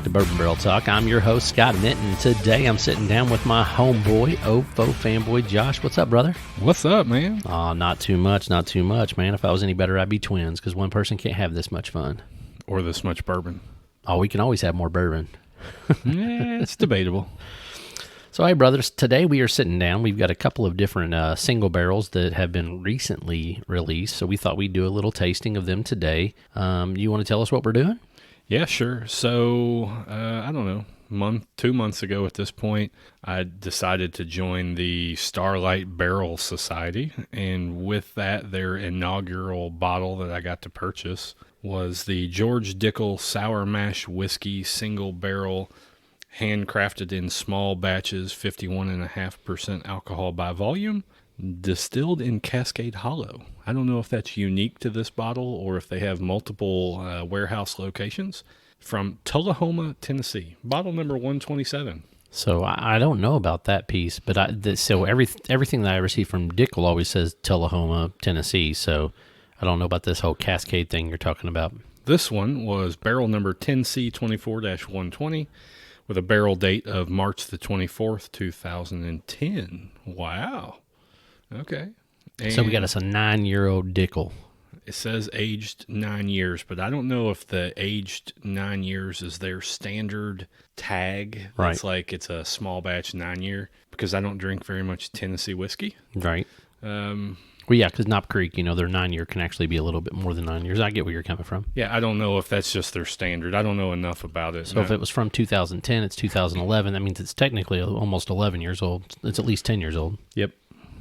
back to Bourbon Barrel Talk. I'm your host, Scott Nitt, and today I'm sitting down with my homeboy, OFO fanboy, Josh. What's up, brother? What's up, man? Oh, not too much, man. If I was any better, I'd be twins, because one person can't have this much fun. Or this much bourbon. Oh, we can always have more bourbon. Yeah, it's debatable. So, hey, brothers, today we are sitting down. We've got a couple of different single barrels that have been recently released, so we thought we'd do a little tasting of them today. You want to tell us what we're doing? Yeah, sure. So, I don't know, 2 months ago at this point, I decided to join the Starlight Barrel Society, and with that, their inaugural bottle that I got to purchase was the George Dickle Sour Mash Whiskey Single Barrel, handcrafted in small batches, 51.5% alcohol by volume, distilled in Cascade Hollow. I don't know if that's unique to this bottle or if they have multiple warehouse locations. From Tullahoma, Tennessee. Bottle number 127. So I don't know about that piece, but everything that I receive from Dickle always says Tullahoma, Tennessee. So I don't know about this whole Cascade thing you're talking about. This one was barrel number 10C24-120 with a barrel date of March the 24th, 2010. Wow. Okay. And so we got us a 9-year-old Dickle. It says aged 9 years, but I don't know if the aged 9 years is their standard tag. Right. It's like it's a small batch 9 year, because I don't drink very much Tennessee whiskey. Right. Well, yeah, because Knob Creek, their 9-year can actually be a little bit more than 9 years. I get where you're coming from. Yeah, I don't know if that's just their standard. I don't know enough about it. So if it was from 2010, it's 2011. That means it's technically almost 11 years old. It's at least 10 years old. Yep.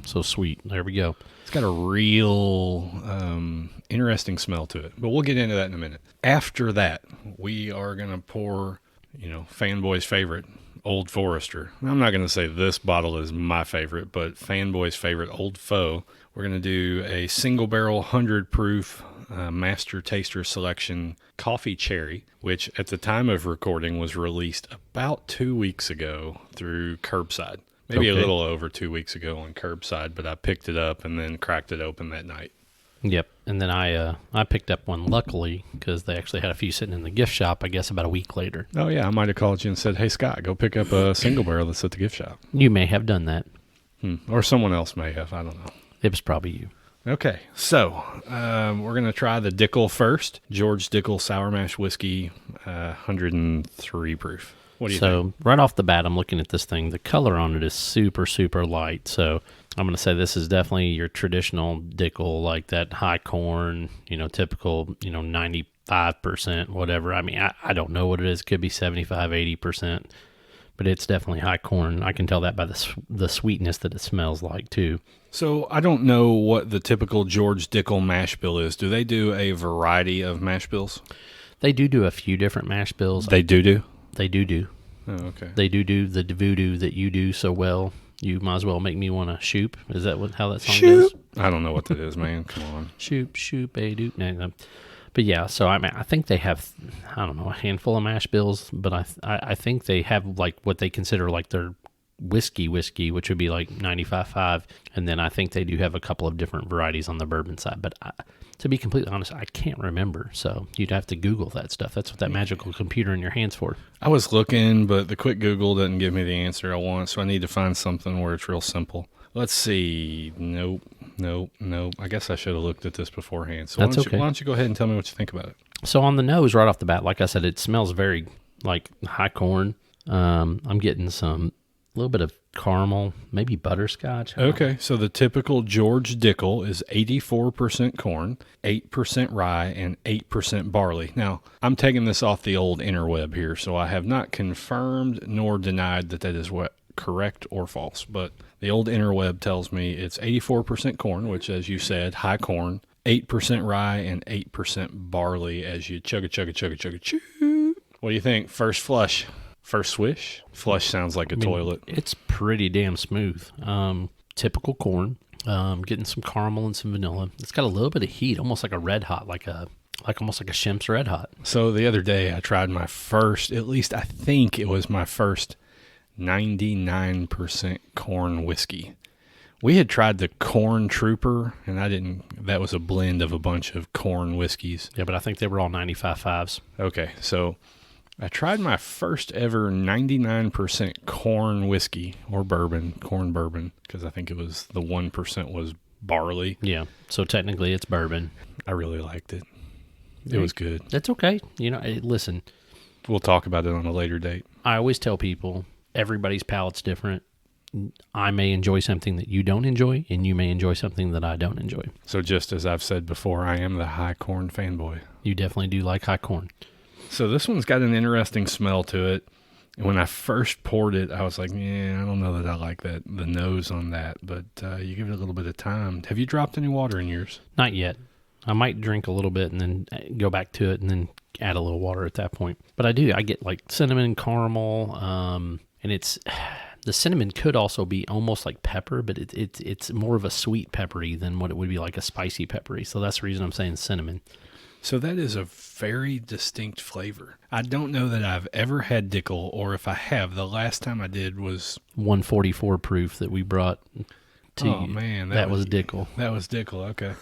So sweet. There we go. It's got a real interesting smell to it, but we'll get into that in a minute. After that, we are going to pour, Fanboy's favorite, Old Forester. I'm not going to say this bottle is my favorite, but Fanboy's favorite, Old Foe. We're going to do a single barrel 100 proof Master Taster Selection Coffee Cherry, which at the time of recording was released about 2 weeks ago through Curbside. Maybe a little over 2 weeks ago on Curbside, but I picked it up and then cracked it open that night. Yep. And then I picked up one, luckily, because they actually had a few sitting in the gift shop, I guess, about a week later. Oh, yeah. I might have called you and said, hey, Scott, go pick up a single barrel that's at the gift shop. You may have done that. Or someone else may have. I don't know. It was probably you. Okay. So we're going to try the Dickle first. George Dickle Sour Mash Whiskey, 103 proof. What do you think? So right off the bat, I'm looking at this thing. The color on it is super, super light. So I'm going to say this is definitely your traditional Dickle, like that high corn, typical, 95%, whatever. I mean, I don't know what it is. Could be 75, 80%, but it's definitely high corn. I can tell that by the sweetness that it smells like too. So I don't know what the typical George Dickle mash bill is. Do they do a variety of mash bills? They do a few different mash bills. They do? They do. Oh, okay. They do the voodoo that you do so well. You might as well make me want to shoop. Is that how that song goes? I don't know what that is, man. Come on. Shoop, a doop. No. But yeah, so I mean, I think they have, I don't know, a handful of mash bills, but I think they have like what they consider like their whiskey, which would be like 95.5, and then I think they do have a couple of different varieties on the bourbon side. But to be completely honest, I can't remember, so you'd have to Google that stuff. That's what that magical computer in your hand's for. I was looking, but the quick Google doesn't give me the answer I want, so I need to find something where it's real simple. Let's see. Nope. I guess I should have looked at this beforehand. So That's why don't you go ahead and tell me what you think about it? So on the nose, right off the bat, like I said, it smells very like high corn. I'm getting a little bit of caramel, maybe butterscotch. Okay, so the typical George Dickle is 84% corn, 8% rye, and 8% barley. Now, I'm taking this off the old interweb here, so I have not confirmed nor denied that is what correct or false, but the old interweb tells me it's 84% corn, which, as you said, high corn, 8% rye, and 8% barley as you chug. What do you think? First flush? First swish? Flush sounds like a toilet. It's pretty damn smooth. Typical corn. Getting some caramel and some vanilla. It's got a little bit of heat, almost like a red hot, almost like a Shemp's Red Hot. So the other day I tried my first, at least I think it was my first 99% corn whiskey. We had tried the Corn Trooper, and that was a blend of a bunch of corn whiskeys. Yeah, but I think they were all 95.5s. Okay, so I tried my first ever 99% corn whiskey or bourbon, corn bourbon, because I think it was the 1% was barley. Yeah. So technically it's bourbon. I really liked it. It was good. That's okay. Listen, We'll talk about it on a later date. I always tell people everybody's palate's different. I may enjoy something that you don't enjoy, and you may enjoy something that I don't enjoy. So just as I've said before, I am the high corn fanboy. You definitely do like high corn. So this one's got an interesting smell to it. And when I first poured it, I was like, I don't know that I like the nose on that. But you give it a little bit of time. Have you dropped any water in yours? Not yet. I might drink a little bit and then go back to it and then add a little water at that point. But I do. I get like cinnamon, caramel, and it's the cinnamon could also be almost like pepper, but it's more of a sweet peppery than what it would be like a spicy peppery. So that's the reason I'm saying cinnamon. So that is a very distinct flavor. I don't know that I've ever had Dickle, or if I have, the last time I did was 144 proof that we brought to you. Oh, man. That was Dickle. That was Dickle, okay.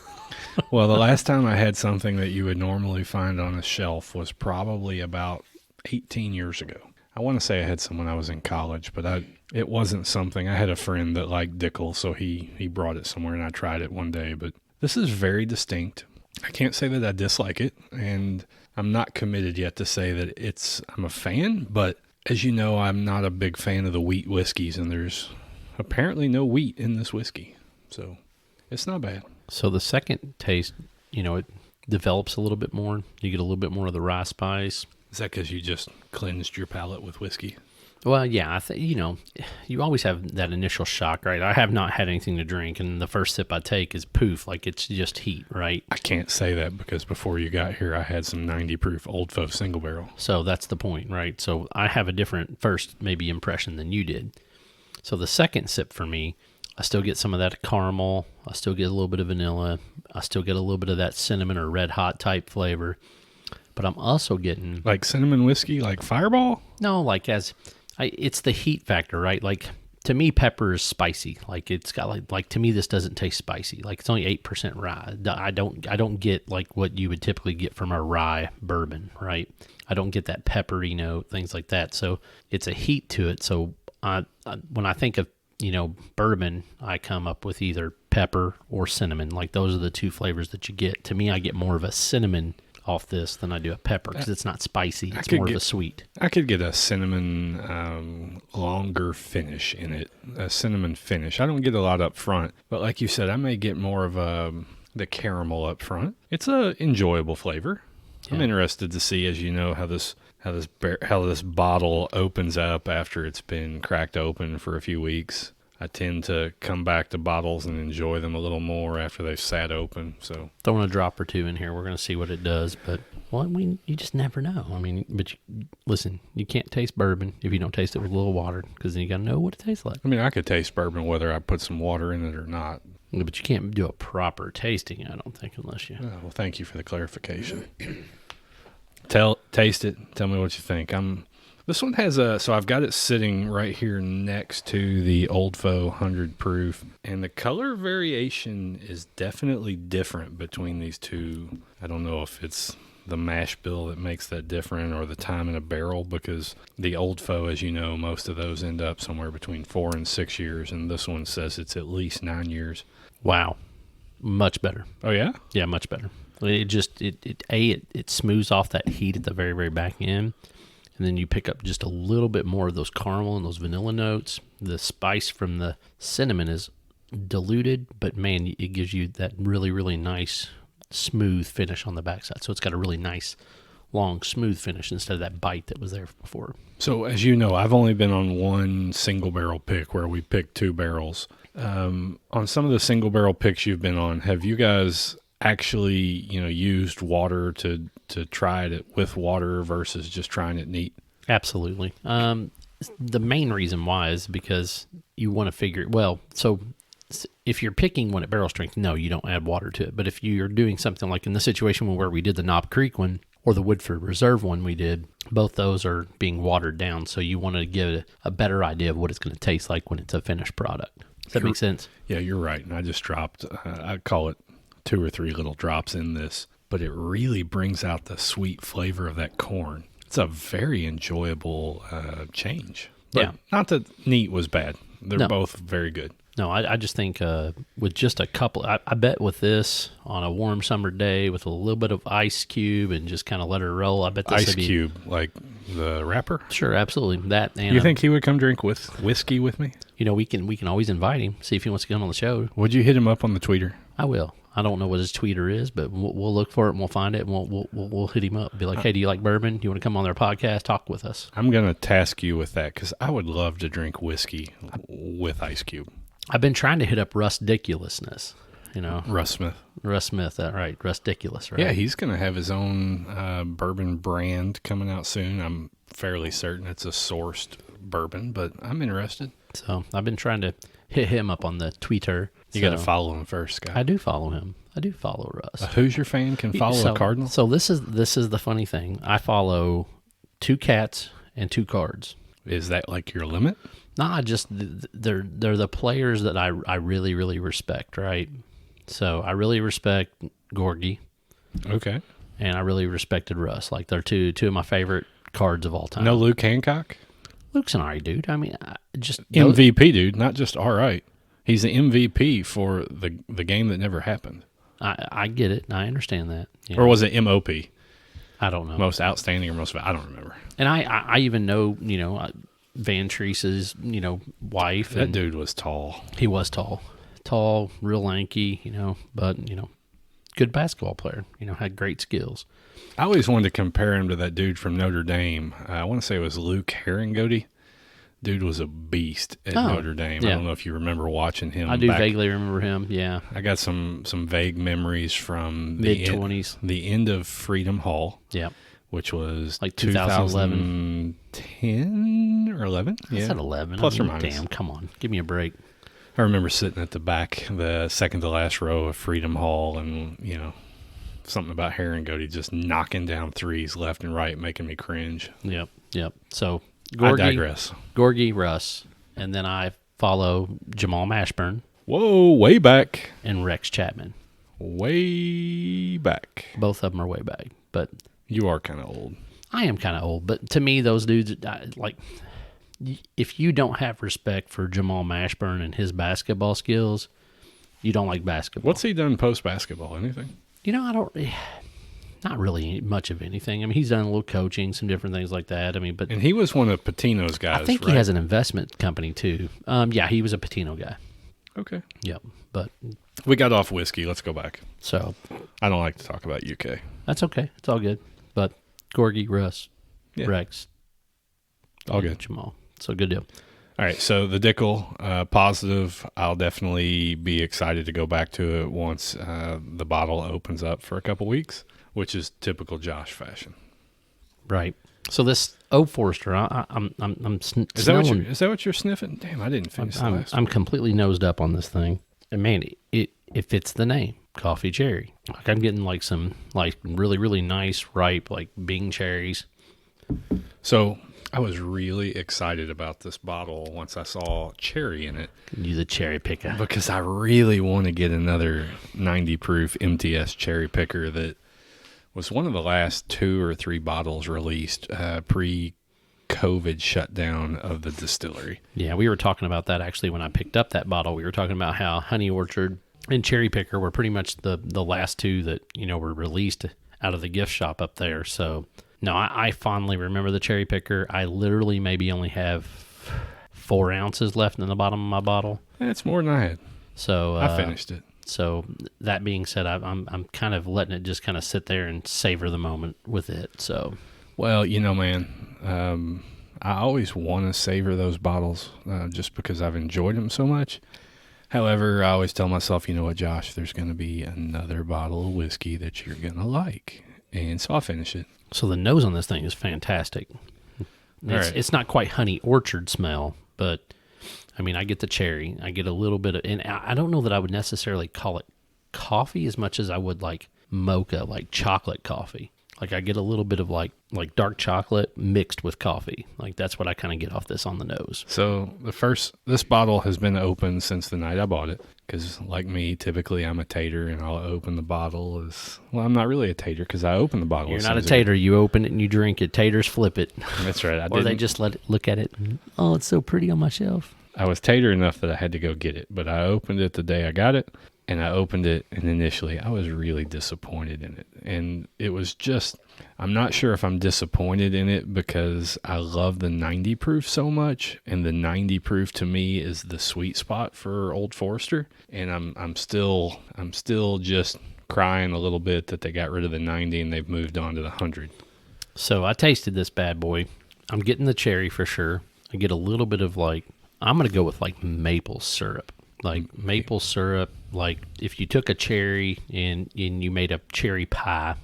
Well, the last time I had something that you would normally find on a shelf was probably about 18 years ago. I want to say I had some when I was in college, but it wasn't something. I had a friend that liked Dickle, so he brought it somewhere, and I tried it one day. But this is very distinct. I can't say that I dislike it, and I'm not committed yet to say that I'm a fan, but as you know, I'm not a big fan of the wheat whiskeys, and there's apparently no wheat in this whiskey, so it's not bad. So the second taste, it develops a little bit more. You get a little bit more of the rye spice. Is that because you just cleansed your palate with whiskey? Well, yeah, I think, you always have that initial shock, right? I have not had anything to drink, and the first sip I take is poof, like it's just heat, right? I can't say that because before you got here, I had some 90 proof Old Foe single barrel. So that's the point, right? So I have a different first maybe impression than you did. So the second sip for me, I still get some of that caramel. I still get a little bit of vanilla. I still get a little bit of that cinnamon or red hot type flavor. But I'm also getting... Like cinnamon whiskey, like Fireball? No, it's the heat factor, right? Like, to me, pepper is spicy. Like, it's got like to me, this doesn't taste spicy. Like, it's only 8% rye. I don't get like what you would typically get from a rye bourbon, right? I don't get that peppery note, things like that. So it's a heat to it. So when I think of bourbon, I come up with either pepper or cinnamon. Like, those are the two flavors that you get. To me, I get more of a cinnamon off this than I do a pepper because it's not spicy. It's more of a sweet. I could get a cinnamon longer finish in it, a cinnamon finish. I don't get a lot up front, but like you said, I may get more of the caramel up front. It's a enjoyable flavor. Yeah. I'm interested to see, as you know, how this bottle opens up after it's been cracked open for a few weeks. I tend to come back to bottles and enjoy them a little more after they've sat open. So throwing a drop or two in here, we're going to see what it does. But you just never know. But listen, you can't taste bourbon if you don't taste it with a little water, because then you got to know what it tastes like. I could taste bourbon whether I put some water in it or not. But you can't do a proper tasting, I don't think, unless you. Oh, well, thank you for the clarification. Taste it. Tell me what you think. This one has so I've got it sitting right here next to the Old Foe 100 proof, and the color variation is definitely different between these two. I don't know if it's the mash bill that makes that different or the time in a barrel, because the Old Foe, as you know, most of those end up somewhere between 4 and 6 years, and this one says it's at least 9 years. Wow. Much better. Oh, yeah? Yeah, much better. It smooths off that heat at the very, very back end. And then you pick up just a little bit more of those caramel and those vanilla notes. The spice from the cinnamon is diluted, but man, it gives you that really, really nice, smooth finish on the backside. So it's got a really nice, long, smooth finish instead of that bite that was there before. So as you know, I've only been on one single barrel pick where we picked 2 barrels. On some of the single barrel picks you've been on, have you guys actually, used water to try it with water versus just trying it neat? Absolutely. The main reason why is because you want to figure, so if you're picking one at barrel strength, no, you don't add water to it. But if you're doing something like in the situation where we did the Knob Creek one or the Woodford Reserve one we did, both those are being watered down. So you want to give a better idea of what it's going to taste like when it's a finished product. Does that make sense? Yeah, you're right. And I just dropped, I call it 2 or 3 little drops in this, but it really brings out the sweet flavor of that corn. It's a very enjoyable change. But Yeah. not that neat was bad. They're No. both very good. No, I just think with just a couple, I bet with this on a warm summer day with a little bit of ice cube and just kind of let her roll, I bet this Ice would be... Cube, like the rapper. Sure, absolutely. That and You think he would come drink with whiskey with me? we can always invite him, see if he wants to come on the show. Would you hit him up on the tweeter? I will. I don't know what his tweeter is, but we'll look for it and we'll find it and we'll hit him up. Be like, hey, do you like bourbon? Do you want to come on their podcast, talk with us? I'm going to task you with that because I would love to drink whiskey with Ice Cube. I've been trying to hit up Russ Ridiculousness, Russ Smith. Russ Smith, right? Russ Ridiculous, right? Yeah, he's going to have his own bourbon brand coming out soon. I'm fairly certain it's a sourced bourbon, but I'm interested. So I've been trying to hit him up on the Twitter. You got to follow him first, Scott. I do follow him. I do follow Russ. A Hoosier fan can follow a Cardinal? So this is the funny thing. I follow 2 cats and 2 cards. Is that like your limit? Nah, just they're the players that I really, really respect, right? So I really respect Gorgie. Okay. And I really respected Russ. Like they're two of my favorite cards of all time. No Luke Hancock? Luke's an alright dude. I mean, just MVP dude, not just all right. He's the MVP for the game that never happened. I get it. I understand that. Or was it MOP? I don't know. Most outstanding or most, I don't remember. And I even know, Van Treese's, wife. That dude was tall. He was tall, real lanky, but, good basketball player, had great skills. I always wanted to compare him to that dude from Notre Dame. I want to say it was Luke Herringody. Dude was a beast at Notre Dame. Yeah. I don't know if you remember watching him. I do vaguely remember him, yeah. I got some vague memories from mid-20s. The end of Freedom Hall. Yeah. Which was like 2011. 10 or 11? I said 11. Plus or minus. Damn, come on. Give me a break. I remember sitting at the back, the second to last row of Freedom Hall, and, something about Herringody just knocking down threes left and right, making me cringe. Yep. So, I digress. Gorgie, Russ, and then I follow Jamal Mashburn. Whoa, way back. And Rex Chapman. Way back. Both of them are way back, but... You are kind of old. I am kind of old, but to me, those dudes, if you don't have respect for Jamal Mashburn and his basketball skills, you don't like basketball. What's he done post-basketball? Anything? Not really much of anything. I mean, he's done a little coaching, some different things like that. I mean, but... And he was one of Patino's guys, I think he has an investment company, too. Yeah, he was a Patino guy. Okay. Yep, but... We got off whiskey. Let's go back. So... I don't like to talk about UK. That's okay. It's all good. But Gorgie, Russ, Rex, all good. Jamal. So good deal. All right. So the Dickle, positive. I'll definitely be excited to go back to it once the bottle opens up for a couple weeks, which is typical Josh fashion. Right. So this Old Forester, I'm Is that what you're sniffing? Damn, I didn't finish the last I'm completely nosed up on this thing, and man, it fits the name. Coffee cherry. Like I'm getting like some like really, really nice ripe like Bing cherries. So I was really excited about this bottle once I saw cherry in it. You the cherry picker. Because I really want to get another 90 proof MTS cherry picker that was one of the last 2 or 3 bottles released pre-COVID shutdown of the distillery. Yeah, we were talking about that actually when I picked up that bottle. We were talking about how Honey Orchard and Cherry Picker were pretty much the last 2 that, were released out of the gift shop up there. So, no, I fondly remember the Cherry Picker. I literally maybe only have 4 ounces left in the bottom of my bottle. That's more than I had. So I finished it. So that being said, I'm kind of letting it just kind of sit there and savor the moment with it. So, well, man, I always want to savor those bottles just because I've enjoyed them so much. However, I always tell myself, you know what, Josh, there's going to be another bottle of whiskey that you're going to like. And so I'll finish it. So the nose on this thing is fantastic. It's not quite Honey Orchard smell, but I mean, I get the cherry. I get a little bit of, and I don't know that I would necessarily call it coffee as much as I would like mocha, like chocolate coffee. Like I get a little bit of like dark chocolate mixed with coffee. Like that's what I kind of get off this on the nose. So this bottle has been open since the night I bought it. Because like me, typically I'm a tater and I'll open the bottle well, I'm not really a tater because I open the bottle. You're not a tater. You open it and you drink it. Taters flip it. That's right. Or they just look at it. And, oh, it's so pretty on my shelf. I was tater enough that I had to go get it, but I opened it the day I got it, and I opened it, and initially I was really disappointed in it. And it was just, I'm not sure if I'm disappointed in it because I love the 90 proof so much, and the 90 proof to me is the sweet spot for Old Forester, and I'm still just crying a little bit that they got rid of the 90 and they've moved on to the 100. So I tasted this bad boy. I'm getting the cherry for sure. I get a little bit of like, I'm going to go with like maple syrup. Like maple syrup, like if you took a cherry and you made a cherry pie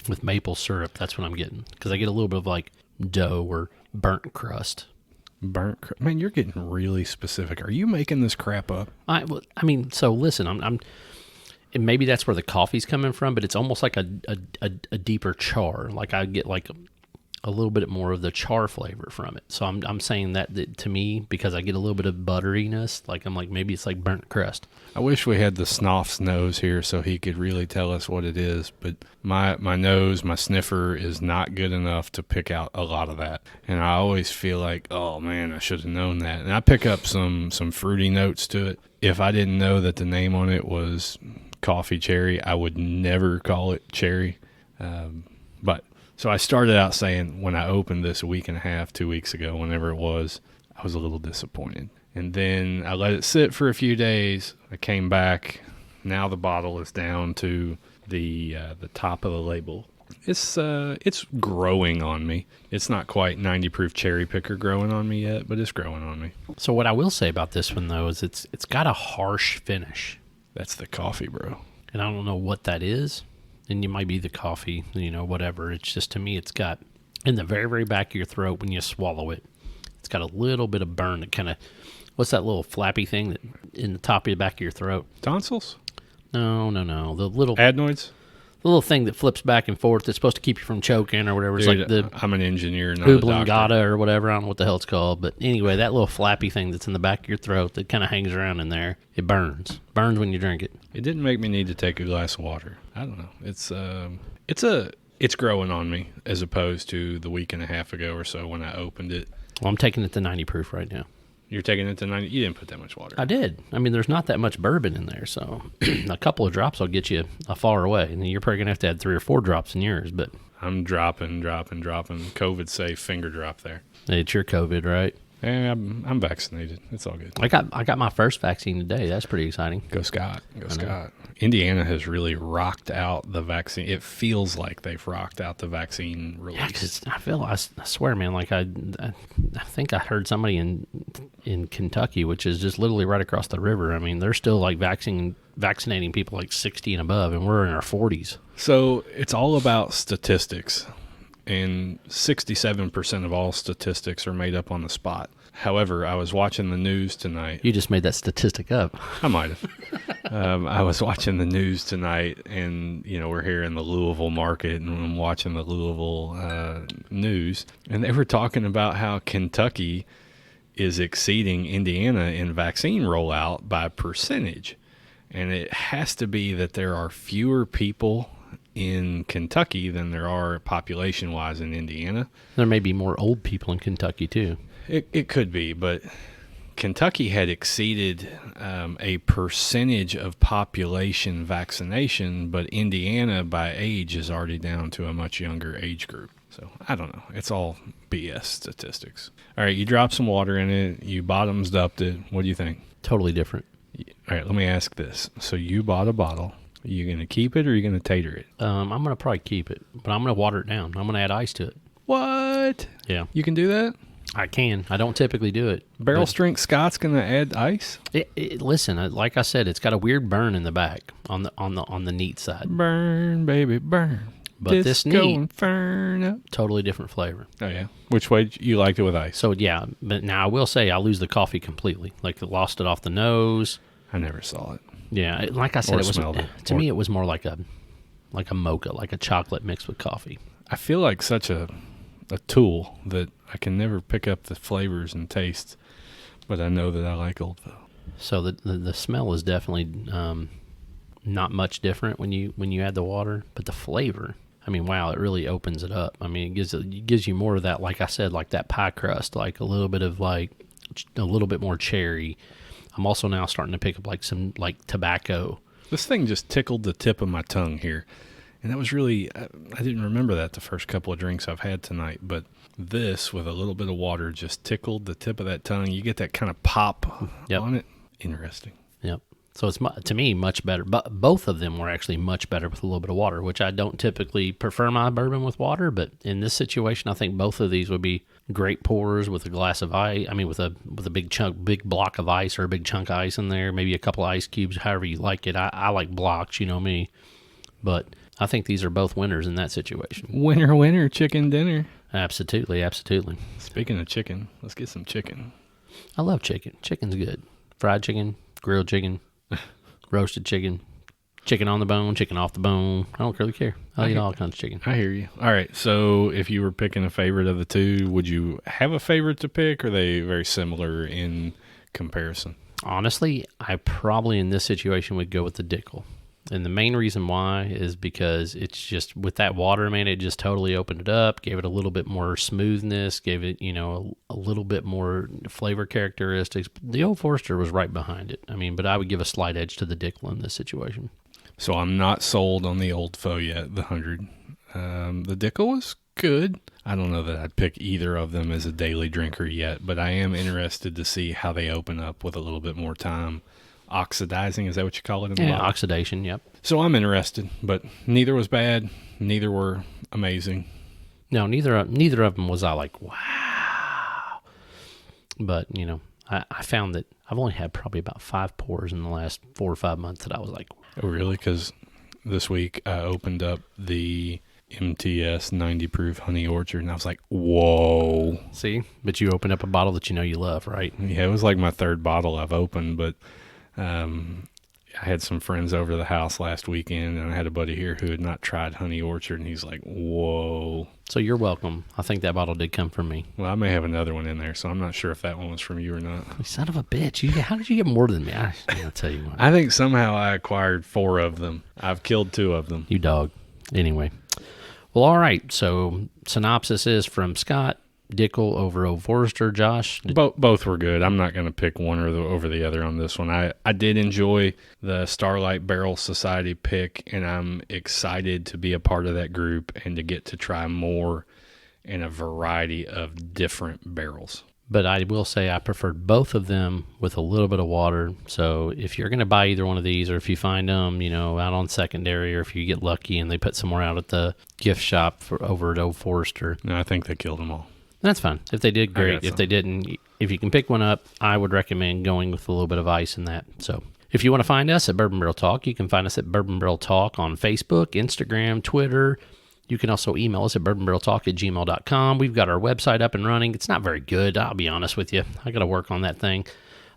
with maple syrup, that's what I'm getting. Because I get a little bit of like dough or burnt crust. Man, you're getting really specific. Are you making this crap up? So listen, I'm and maybe that's where the coffee's coming from, but it's almost like a deeper char. Like I get like a little bit more of the char flavor from it. So I'm saying that to me, because I get a little bit of butteriness, like I'm like, maybe it's like burnt crust. I wish we had the Snoff's nose here so he could really tell us what it is, but my nose, my sniffer is not good enough to pick out a lot of that. And I always feel like, oh man, I should have known that. And I pick up some fruity notes to it. If I didn't know that the name on it was coffee cherry, I would never call it cherry. So I started out saying when I opened this a week and a half, 2 weeks ago, whenever it was, I was a little disappointed. And then I let it sit for a few days. I came back. Now the bottle is down to the top of the label. It's growing on me. It's not quite 90 proof cherry picker growing on me yet, but it's growing on me. So what I will say about this one though is it's got a harsh finish. That's the coffee, bro. And I don't know what that is. And you might be the coffee, whatever. It's just, to me, it's got in the very, very back of your throat when you swallow it. It's got a little bit of burn that kind of, what's that little flappy thing that in the top of the back of your throat? Tonsils? No. The little adenoids? The little thing that flips back and forth that's supposed to keep you from choking or whatever. It's Dude, like the I'm an engineer, not a doctor. Oblongata or whatever. I don't know what the hell it's called. But anyway, that little flappy thing that's in the back of your throat that kind of hangs around in there, it burns. Burns when you drink it. It didn't make me need to take a glass of water. I don't know. It's growing on me as opposed to the week and a half ago or so when I opened it. Well, I'm taking it to 90 proof right now. You're taking it to 90? You didn't put that much water. I did. I mean, there's not that much bourbon in there, so a couple of drops will get you far away. And then you're probably going to have to add 3 or 4 drops in yours. But I'm dropping. COVID safe finger drop there. It's your COVID, right? And I'm vaccinated. It's all good. I got my first vaccine today. That's pretty exciting. Go Scott. Go Scott. Indiana has really rocked out the vaccine. It feels like they've rocked out the vaccine release. Yeah, 'cause I swear, man, like I think I heard somebody in Kentucky, which is just literally right across the river. I mean, they're still like vaccinating people like 60 and above, and we're in our 40s. So it's all about statistics. And 67% of all statistics are made up on the spot. However, I was watching the news tonight. You just made that statistic up. I might have. I was watching the news tonight, and, we're here in the Louisville market, and I'm watching the Louisville news, and they were talking about how Kentucky is exceeding Indiana in vaccine rollout by percentage. And it has to be that there are fewer people in Kentucky than there are population-wise in Indiana. There may be more old people in Kentucky, too. It could be, but Kentucky had exceeded a percentage of population vaccination, but Indiana by age is already down to a much younger age group. So, I don't know. It's all BS statistics. All right, you dropped some water in it. You bottoms upped it. What do you think? Totally different. All right, let me ask this. So, you bought a bottle. Are you going to keep it or are you going to tater it? I'm going to probably keep it, but I'm going to water it down. I'm going to add ice to it. What? Yeah. You can do that? I can. I don't typically do it. Barrel strength Scott's going to add ice? Listen, like I said, it's got a weird burn in the back on the neat side. Burn, baby, burn. But this neat, inferno. Totally different flavor. Oh, yeah. Which way you liked it with ice? So, yeah. But now I will say I lose the coffee completely. Like, I lost it off the nose. I never saw it. Yeah, like I said, It was more like a mocha, like a chocolate mixed with coffee. I feel like such a tool that I can never pick up the flavors and taste, but I know that I like Oldville. So the smell is definitely not much different when you add the water, but the flavor, I mean, wow, it really opens it up. I mean, it gives you more of that, like I said, like that pie crust, like a little bit of like a little bit more cherry. I'm also now starting to pick up like some like tobacco. This thing just tickled the tip of my tongue here. And that was really, I didn't remember that the first couple of drinks I've had tonight, but this with a little bit of water just tickled the tip of that tongue. You get that kind of pop on it. Interesting. Yep. So it's, to me, much better. But both of them were actually much better with a little bit of water, which I don't typically prefer my bourbon with water. But in this situation, I think both of these would be great pours with a glass of ice. I mean, with a big block of ice or a big chunk of ice in there, maybe a couple of ice cubes, however you like it. I like blocks, you know me. But I think these are both winners in that situation. Winner, chicken dinner. Absolutely. Speaking of chicken, let's get some chicken. I love chicken. Chicken's good. Fried chicken, grilled chicken, roasted chicken, chicken on the bone, chicken off the bone. I don't really care. I eat all kinds of chicken. I hear you. All right, so if you were picking a favorite of the two, would you have a favorite to pick, or are they very similar in comparison? Honestly, I probably in this situation would go with the Dickle. And the main reason why is because it's just with that water, man, it just totally opened it up, gave it a little bit more smoothness, gave it, a little bit more flavor characteristics. The Old Forester was right behind it. I mean, but I would give a slight edge to the Dickle in this situation. So I'm not sold on the Old Foe yet, the 100. The Dickle was good. I don't know that I'd pick either of them as a daily drinker yet, but I am interested to see how they open up with a little bit more time. Oxidizing, is that what you call it in the bottle? Oxidation, yep. So I'm interested, but neither was bad. Neither were amazing. No, neither of them was I like, wow. But, I found that I've only had probably about 5 pours in the last 4 or 5 months that I was like, oh, really? Because this week I opened up the MTS 90 proof Honey Orchard, and I was like, whoa. See? But you opened up a bottle that you love, right? Yeah, it was like my 3rd bottle I've opened, but I had some friends over to the house last weekend, and I had a buddy here who had not tried Honey Orchard, and he's like, whoa. So you're welcome. I think that bottle did come from me. Well, I may have another one in there, so I'm not sure if that one was from you or not. You son of a bitch. How did you get more than me? I'll tell you what. I think somehow I acquired 4 of them. I've killed 2 of them. You dog. Anyway. Well, all right. So synopsis is from Scott. Dickle over Old Forester. Josh? Both were good. I'm not going to pick one over the other on this one. I did enjoy the Starlight Barrel Society pick, and I'm excited to be a part of that group and to get to try more in a variety of different barrels. But I will say I preferred both of them with a little bit of water. So if you're going to buy either one of these, or if you find them, out on secondary, or if you get lucky and they put some more out at the gift shop over at Old Forester. No, I think they killed them all. That's fine. If they did, great. If they didn't, if you can pick one up, I would recommend going with a little bit of ice in that. So if you want to find us at Bourbon Barrel Talk, you can find us at Bourbon Barrel Talk on Facebook, Instagram, Twitter. You can also email us at bourbonbarreltalk@gmail.com. We've got our website up and running. It's not very good, I'll be honest with you. I got to work on that thing.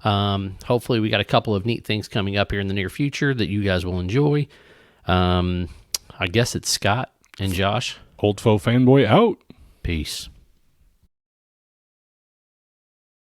Hopefully we got a couple of neat things coming up here in the near future that you guys will enjoy. I guess it's Scott and Josh. Old Foe fanboy out. Peace.